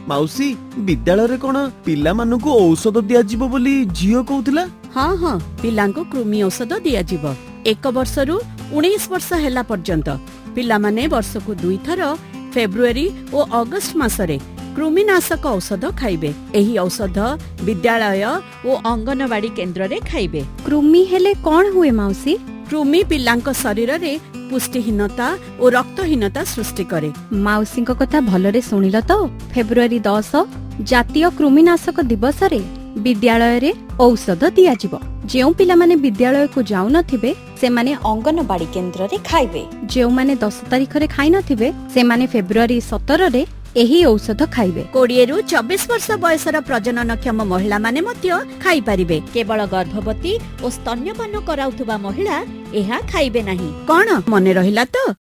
माउसी विद्यालय रे कोन पिला मानकु औषध दिया जिवो बोली झियो कहउथिला। हाँ हाँ पिलांको कृमि औषध दिया जिवो 1 वर्षरु 19 वर्ष हेला पर्यंत पिला माने वर्षकु 2 थर फेब्रुआरी और अगस्त मासरे कृमिनाशक औषध खाइबे। एही औषध विद्यालय और अंगनवाड़ी केन्द्र रे खाइबे। कृमि हेले कौन हुए माउसी? कृमि पिलांको शरीर रे पुष्टिहीनता और रक्तहीनता सृष्टि करे। माउसी कथा भलरे सुनिल तो। फेब्रुआरी 10 जातीय कृमिनाशक दिवस रे विद्यालय रे औषध दिया जिवो। जेउ पिला माने विद्यालय को जाउ नथिबे से माने अंगनवाड़ी केन्द्र रे खाइबे। जेउ माने 10 तारिख रे खाइ नथिबे से माने फेब्रुआरी 17 रे एही औषध खाइबे। 20 रु 24 वर्ष बयसर प्रजननक्षम महिला माने मध्य खाइ परिबे। केवल गर्भवती और स्तन्यपान कराउथुबा महिला एहा खाइबे नाही। कोन मने रहिला तो?